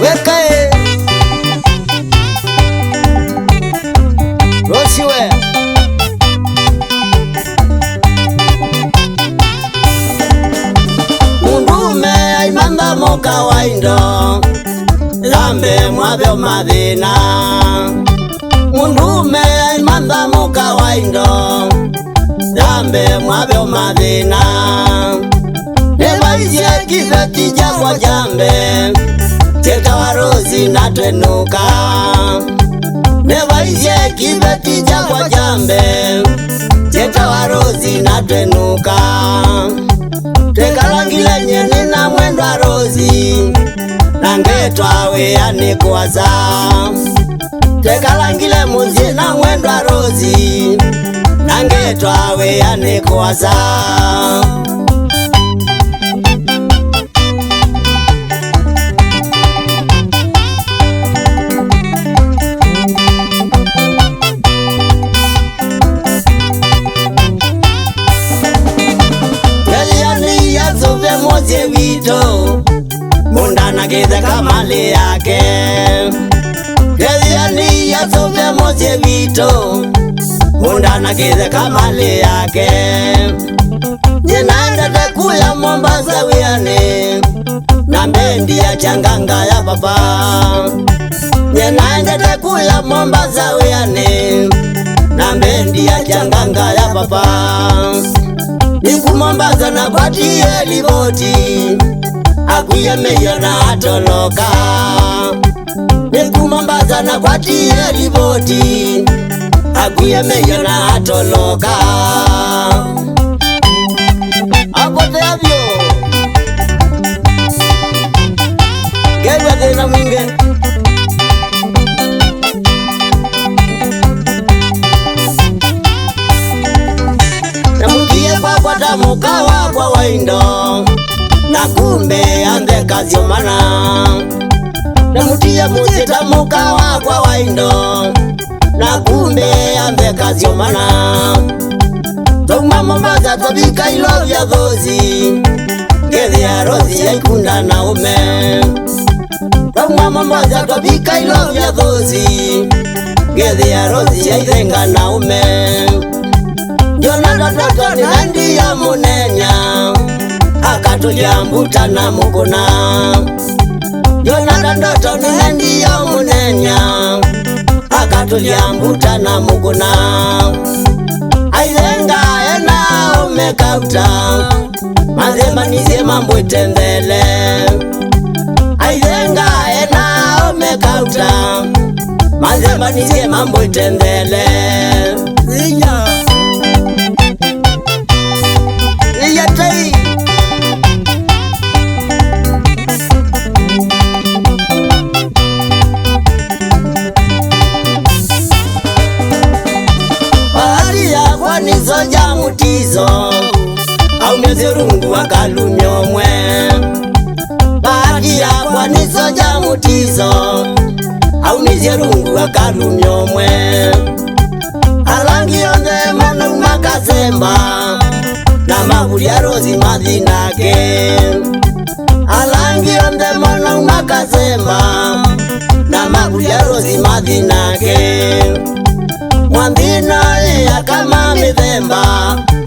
wekae Rosiwe mundume aimanda moka waindo lambe mwavyo madhina mundume aimanda moka waindo lambe mwavyo madhina nevaizie kiveti jakwa jambe teka warozi natwenuka nevaizie kiveti jakwa jambe teka warozi natwenuka tekalangile nyeni na mwendwa rozi nangetwa weane kwaza tekalangile muzi na mwendwa rozi nangetwa weane kwaza moze wito mundana geze kamali yake Keliani ya sofe moze wito mundana geze kamali yake Ninaenda tekuya Mombasa wiane na mbendi ya changanga ya papa Ninaenda tekuya Mombasa wiane na mbendi ya changanga ya papa Nikumombaza na kwatie livoti Akuye meyo na atoloka Nikumombaza na kwatie livoti Akuye meyo na atoloka Apote avyo Gewa tena mwinge Kwa mukawa kwa waindo na kumbe ande kazi omana namutia musita mukawa kwa waindo na kumbe ande kazi omana Toma Mombasa tobika ilovya dhozi ngezi ya rozi ya ikunda na ume Toma Mombasa tobika ilovya dhozi ngezi ya rozi ya izenga na ume Jona ndoto ni nandi ya munenya Akatulia mbuta na muguna Jona ndoto ni nandi ya munenya Akatulia mbuta na muguna Aizenga ena umekauta Mazema nize mambo itembele Aizenga ena umekauta Mazema nize mambo itembele Zinya Nizoja mutizo au mezirungu wakalumyomwe Bahati yakwa nizoja mutizo au mezirungu wakalumyomwe Alangi yonde manu makazemba na mahuli ya rozi madhinake Alangi yonde manu makazemba na mahuli ya rozi madhinake Mwambino ya kama mithemba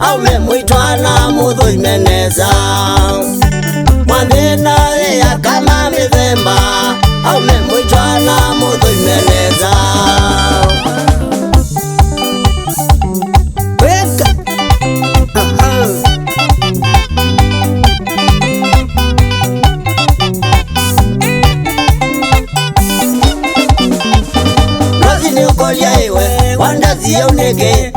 au memuitwa na mutho imeneza Mwambino ya kama mithemba au memuitwa na mutho imeneza Weka Rozi ni ukolia iwe Wandazi ya unege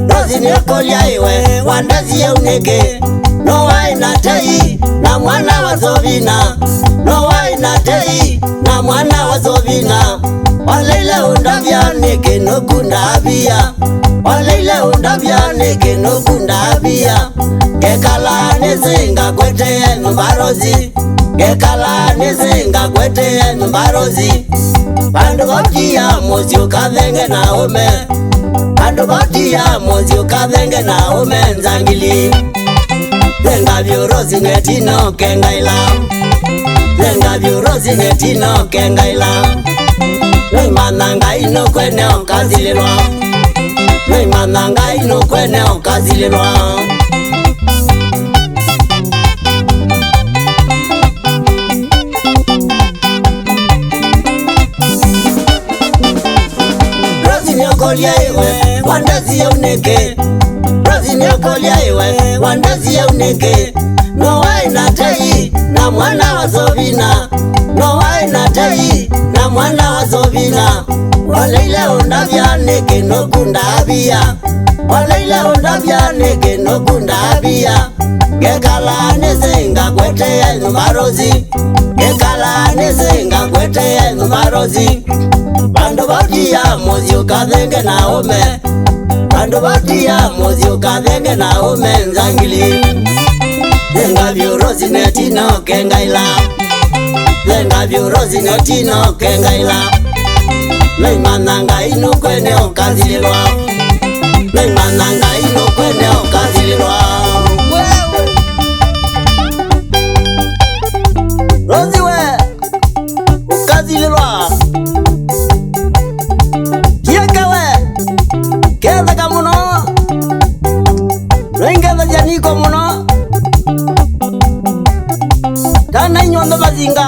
Rozi ni ukolia iwe Wandazi ya unege No waina tei na mwana wa Zovina No waina tei na mwana wa Zovina Waleile undavya neke no kunda abia Waleile undavya neke no kunda abia Gekala nezinga kwete mbarozi Gekala nezinga kwete mbarozi Bandu gotia mozi ukavenge na ume Bandu gotia mozi ukavenge na ume nzangili Zenga vyurozi netino kenga ila Lenga vyurozi netino kengaila Noi mananga ino kwene okazililwa Noi mananga ino kwene okazililwa Rozi nyokolia iwe wandazi ya uneke Rozi nyokolia iwe wandazi ya uneke No wai na tei na mwana wa Zobina No wai na tei na mwana wa Zobina Waleile ondavya neke no kunda abia Waleile ondavya neke no kunda abia Gekala nezenga kwete ya numarozi Gekala nezenga kwete ya numarozi Bandu batia mozi ukadhenge na ome Bandu batia mozi ukadhenge na ome nzangili Lenga vyurozi netino kengaila Lenga vyurozi netino kengaila Noi mananga ino kwene okazililwa Noi mananga ino kwene okazililwa Rozi we ukazililwa Kieka we Keza kamuno Noingeza janiko muno Tana inyondo mazinga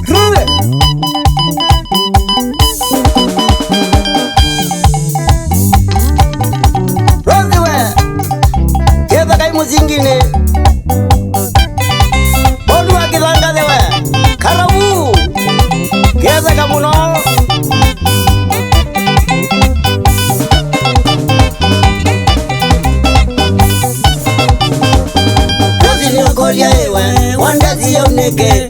Rue Rozi we Keza kai muzingine Bolu wa kizanga zewe Karabu Keza kamuno Nyokolia iwe wandazi ya uneke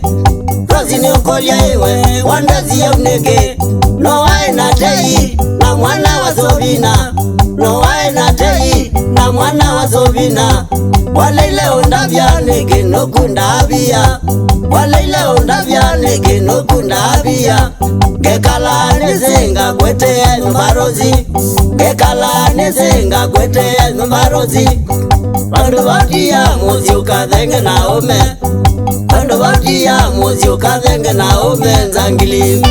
Rozi nyokolia iwe wandazi ya uneke No wae na tei na mwana wa Zobina No wae na tei na mwana wa Zobina Waleile ondavya neke no kunda abia Waleile ondavya neke no kunda abia Gekala nezenga kwete ya numarozi Gekala nezenga kwete ya numarozi Bandu batia mozi ukadhenge na ome Bandu batia mozi ukadhenge na ome nzangili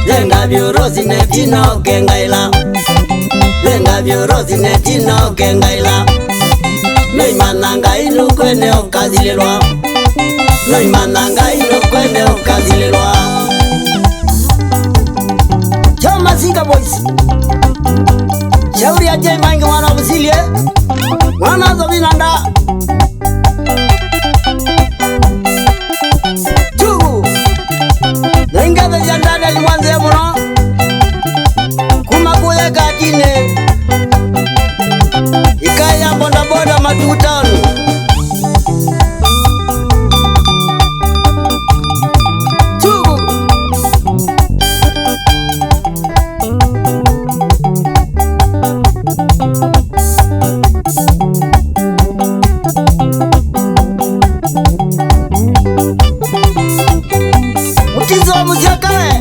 Lenga vyurozi netino kengaila Lenga vyurozi netino kengaila Noi mananga ino kwene okazililwa Noi mananga ino kwene okazililwa Choma Zinga Boys Shauri ya jai mangi wana busilie Mwana Zobina nda Chugu Naingaza jandada liwanze ya muna Kuma kuya katine Ikaya bonda bonda matutanu Chugu Mutizo wa muziakawe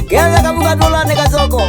Keza kabuka dola neka zoko